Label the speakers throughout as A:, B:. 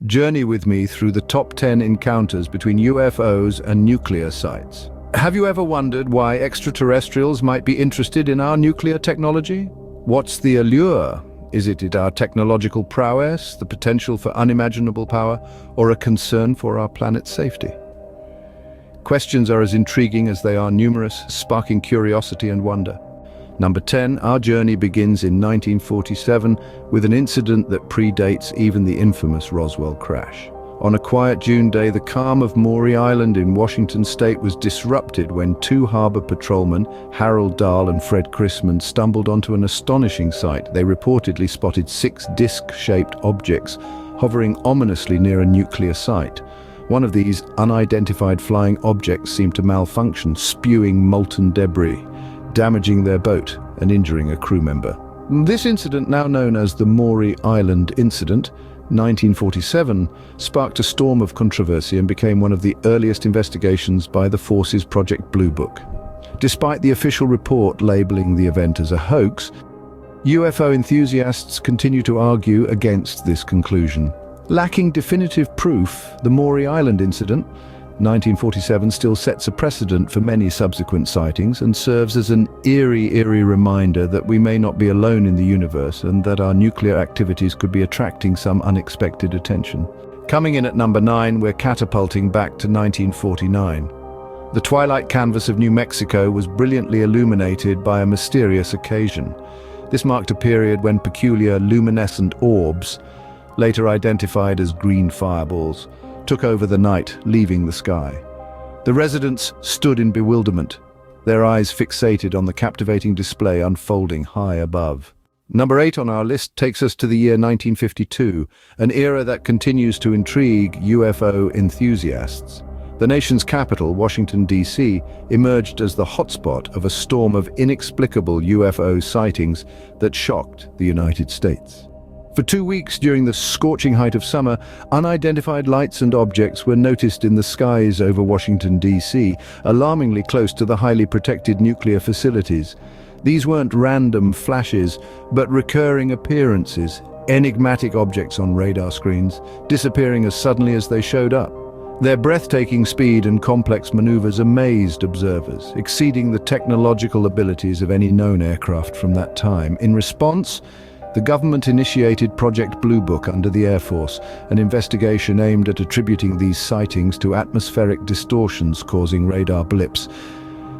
A: Journey with me through the top 10 encounters between UFOs and nuclear sites. Have you ever wondered why extraterrestrials might be interested in our nuclear technology? What's the allure? Is it our technological prowess, the potential for unimaginable power, or a concern for our planet's safety? Questions are as intriguing as they are numerous, sparking curiosity and wonder. Number 10, our journey begins in 1947 with an incident that predates even the infamous Roswell crash. On a quiet June day, the calm of Maury Island in Washington state was disrupted when two harbor patrolmen, Harold Dahl and Fred Chrisman, stumbled onto an astonishing sight. They reportedly spotted 6 disc-shaped objects hovering ominously near a nuclear site. One of these unidentified flying objects seemed to malfunction, spewing molten debris, damaging their boat and injuring a crew member. This incident, now known as the Maury Island Incident, 1947, sparked a storm of controversy and became one of the earliest investigations by the Force's Project Blue Book. Despite the official report labeling the event as a hoax, UFO enthusiasts continue to argue against this conclusion. Lacking definitive proof, the Maury Island Incident, 1947, still sets a precedent for many subsequent sightings and serves as an eerie reminder that we may not be alone in the universe and that our nuclear activities could be attracting some unexpected attention. Coming in at number 9, we're catapulting back to 1949. The twilight canvas of New Mexico was brilliantly illuminated by a mysterious occasion. This marked a period when peculiar luminescent orbs, later identified as green fireballs, took over the night, leaving the sky. The residents stood in bewilderment, their eyes fixated on the captivating display unfolding high above. Number 8 on our list takes us to the year 1952, an era that continues to intrigue UFO enthusiasts. The nation's capital, Washington, D.C., emerged as the hotspot of a storm of inexplicable UFO sightings that shocked the United States. For 2 weeks during the scorching height of summer, unidentified lights and objects were noticed in the skies over Washington, D.C., alarmingly close to the highly protected nuclear facilities. These weren't random flashes, but recurring appearances, enigmatic objects on radar screens, disappearing as suddenly as they showed up. Their breathtaking speed and complex maneuvers amazed observers, exceeding the technological abilities of any known aircraft from that time. In response, the government initiated Project Blue Book under the Air Force, an investigation aimed at attributing these sightings to atmospheric distortions causing radar blips.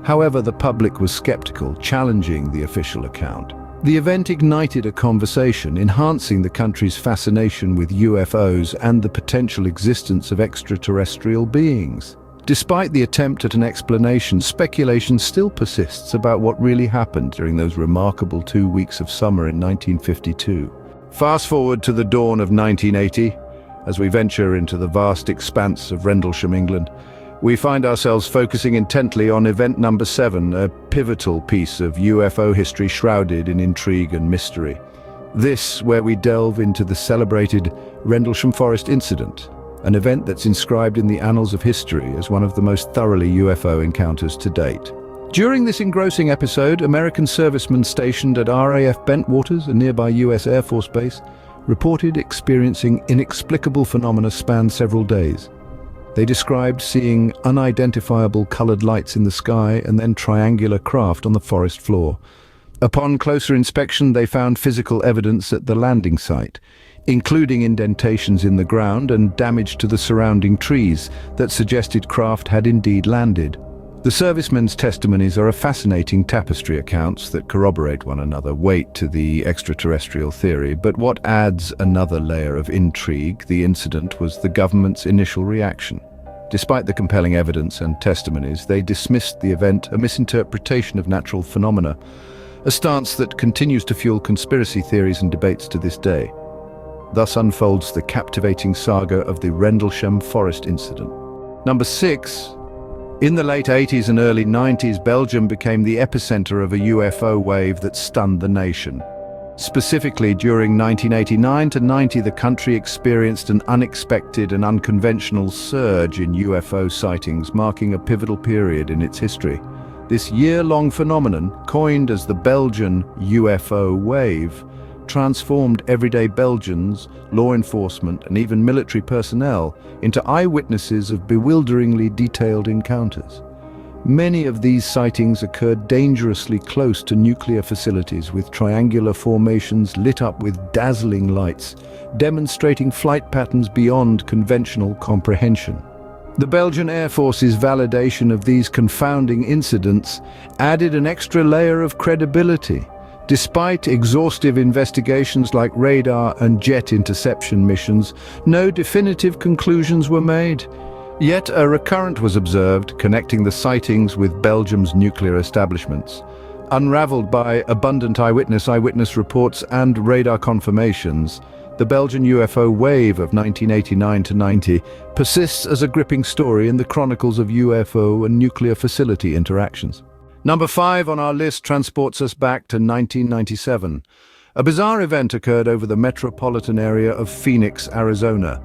A: However, the public was skeptical, challenging the official account. The event ignited a conversation, enhancing the country's fascination with UFOs and the potential existence of extraterrestrial beings. Despite the attempt at an explanation, speculation still persists about what really happened during those remarkable 2 weeks of summer in 1952. Fast forward to the dawn of 1980, as we venture into the vast expanse of Rendlesham, England, we find ourselves focusing intently on event number 7, a pivotal piece of UFO history shrouded in intrigue and mystery. This, where we delve into the celebrated Rendlesham Forest incident, an event that's inscribed in the annals of history as one of the most thoroughly UFO encounters to date. During this engrossing episode, American servicemen stationed at RAF Bentwaters, a nearby US Air Force base, reported experiencing inexplicable phenomena spanned several days. They described seeing unidentifiable colored lights in the sky and then triangular craft on the forest floor. Upon closer inspection, they found physical evidence at the landing site, including indentations in the ground and damage to the surrounding trees that suggested craft had indeed landed. The servicemen's testimonies are a fascinating tapestry accounts that corroborate one another, weight to the extraterrestrial theory, but what adds another layer of intrigue, the incident, was the government's initial reaction. Despite the compelling evidence and testimonies, they dismissed the event a misinterpretation of natural phenomena, a stance that continues to fuel conspiracy theories and debates to this day. Thus unfolds the captivating saga of the Rendlesham Forest incident. Number 6. In the late 80s and early 90s, Belgium became the epicenter of a UFO wave that stunned the nation. Specifically, during 1989 to 90, the country experienced an unexpected and unconventional surge in UFO sightings, marking a pivotal period in its history. This year-long phenomenon, coined as the Belgian UFO wave, transformed everyday Belgians, law enforcement, and even military personnel into eyewitnesses of bewilderingly detailed encounters. Many of these sightings occurred dangerously close to nuclear facilities, with triangular formations lit up with dazzling lights, demonstrating flight patterns beyond conventional comprehension. The Belgian Air Force's validation of these confounding incidents added an extra layer of credibility. Despite exhaustive investigations like radar and jet interception missions, no definitive conclusions were made. Yet a recurrent was observed connecting the sightings with Belgium's nuclear establishments. Unraveled by abundant eyewitness reports and radar confirmations, the Belgian UFO wave of 1989 to 90 persists as a gripping story in the chronicles of UFO and nuclear facility interactions. Number 5 on our list transports us back to 1997. A bizarre event occurred over the metropolitan area of Phoenix, Arizona.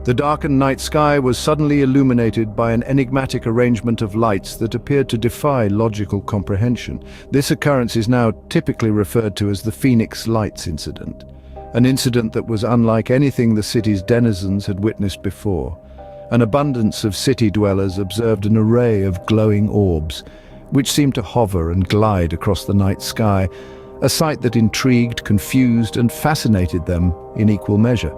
A: The darkened night sky was suddenly illuminated by an enigmatic arrangement of lights that appeared to defy logical comprehension. This occurrence is now typically referred to as the Phoenix Lights incident, an incident that was unlike anything the city's denizens had witnessed before. An abundance of city dwellers observed an array of glowing orbs, which seemed to hover and glide across the night sky, a sight that intrigued, confused, and fascinated them in equal measure.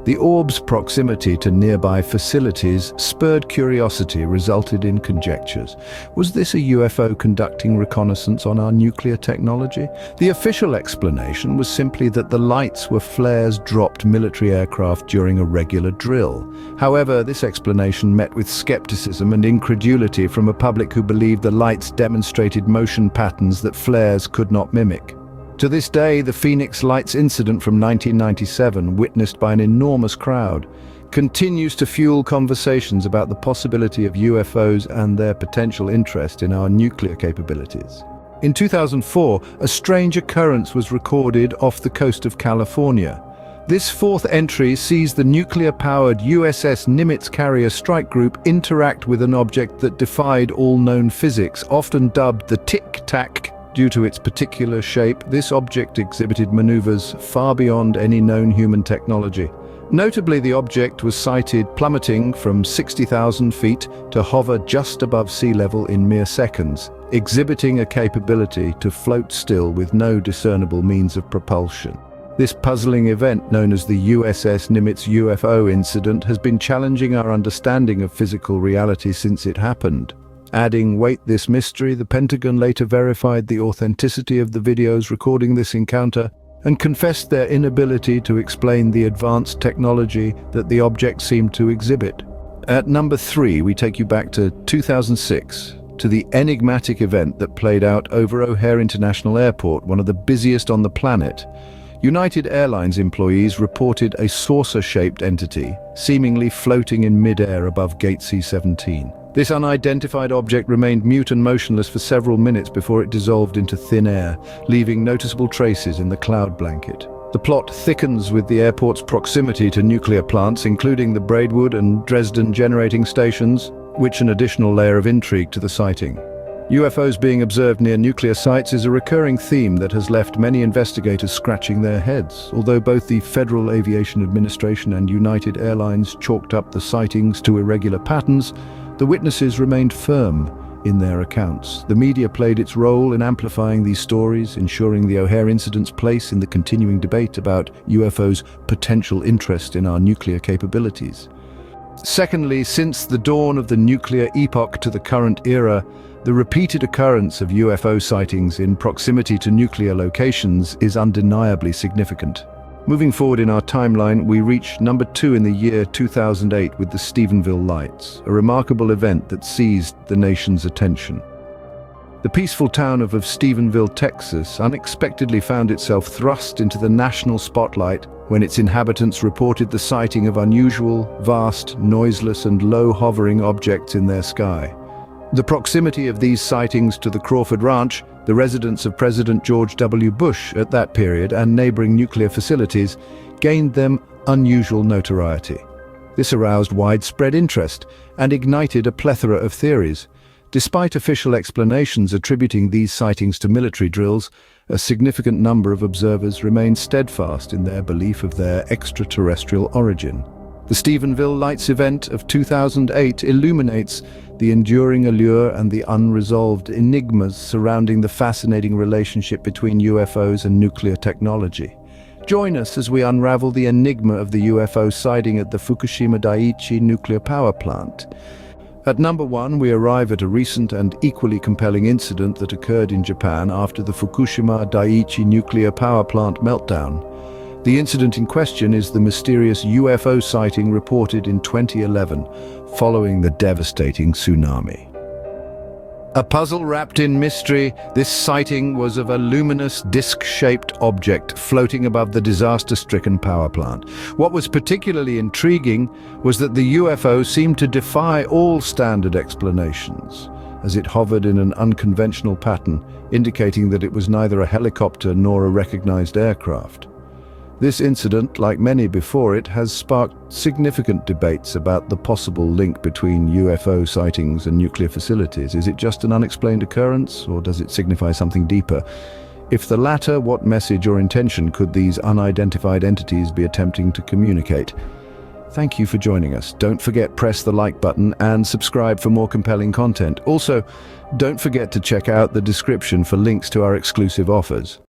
A: The orb's proximity to nearby facilities spurred curiosity, resulted in conjectures. Was this a UFO conducting reconnaissance on our nuclear technology? The official explanation was simply that the lights were flares dropped military aircraft during a regular drill. However, this explanation met with skepticism and incredulity from a public who believed the lights demonstrated motion patterns that flares could not mimic. To this day, the Phoenix Lights incident from 1997, witnessed by an enormous crowd, continues to fuel conversations about the possibility of UFOs and their potential interest in our nuclear capabilities. In 2004, a strange occurrence was recorded off the coast of California. This fourth entry sees the nuclear-powered USS Nimitz carrier strike group interact with an object that defied all known physics, often dubbed the Tic-Tac. Due to its particular shape, this object exhibited maneuvers far beyond any known human technology. Notably, the object was sighted plummeting from 60,000 feet to hover just above sea level in mere seconds, exhibiting a capability to float still with no discernible means of propulsion. This puzzling event, known as the USS Nimitz UFO incident, has been challenging our understanding of physical reality since it happened. Adding weight to this mystery, the Pentagon later verified the authenticity of the videos recording this encounter and confessed their inability to explain the advanced technology that the object seemed to exhibit. At number 3, we take you back to 2006, to the enigmatic event that played out over O'Hare International Airport, one of the busiest on the planet. United Airlines employees reported a saucer-shaped entity, seemingly floating in mid-air above Gate C-17. This unidentified object remained mute and motionless for several minutes before it dissolved into thin air, leaving noticeable traces in the cloud blanket. The plot thickens with the airport's proximity to nuclear plants, including the Braidwood and Dresden generating stations, which an additional layer of intrigue to the sighting. UFOs being observed near nuclear sites is a recurring theme that has left many investigators scratching their heads. Although both the Federal Aviation Administration and United Airlines chalked up the sightings to irregular patterns, the witnesses remained firm in their accounts. The media played its role in amplifying these stories, ensuring the O'Hare incident's place in the continuing debate about UFOs' potential interest in our nuclear capabilities. Secondly, since the dawn of the nuclear epoch to the current era, the repeated occurrence of UFO sightings in proximity to nuclear locations is undeniably significant. Moving forward in our timeline, we reach number 2 in the year 2008 with the Stephenville Lights, a remarkable event that seized the nation's attention. The peaceful town of Stephenville, Texas, unexpectedly found itself thrust into the national spotlight when its inhabitants reported the sighting of unusual, vast, noiseless, and low-hovering objects in their sky. The proximity of these sightings to the Crawford Ranch, the residence of President George W. Bush at that period, and neighboring nuclear facilities, gained them unusual notoriety. This aroused widespread interest and ignited a plethora of theories. Despite official explanations attributing these sightings to military drills, a significant number of observers remain steadfast in their belief of their extraterrestrial origin. The Stephenville Lights event of 2008 illuminates the enduring allure and the unresolved enigmas surrounding the fascinating relationship between UFOs and nuclear technology. Join us as we unravel the enigma of the UFO sighting at the Fukushima Daiichi nuclear power plant. At number 1, we arrive at a recent and equally compelling incident that occurred in Japan after the Fukushima Daiichi nuclear power plant meltdown. The incident in question is the mysterious UFO sighting reported in 2011, following the devastating tsunami. A puzzle wrapped in mystery, this sighting was of a luminous disc-shaped object floating above the disaster-stricken power plant. What was particularly intriguing was that the UFO seemed to defy all standard explanations, as it hovered in an unconventional pattern, indicating that it was neither a helicopter nor a recognized aircraft. This incident, like many before it, has sparked significant debates about the possible link between UFO sightings and nuclear facilities. Is it just an unexplained occurrence, or does it signify something deeper? If the latter, what message or intention could these unidentified entities be attempting to communicate? Thank you for joining us. Don't forget, press the like button and subscribe for more compelling content. Also, don't forget to check out the description for links to our exclusive offers.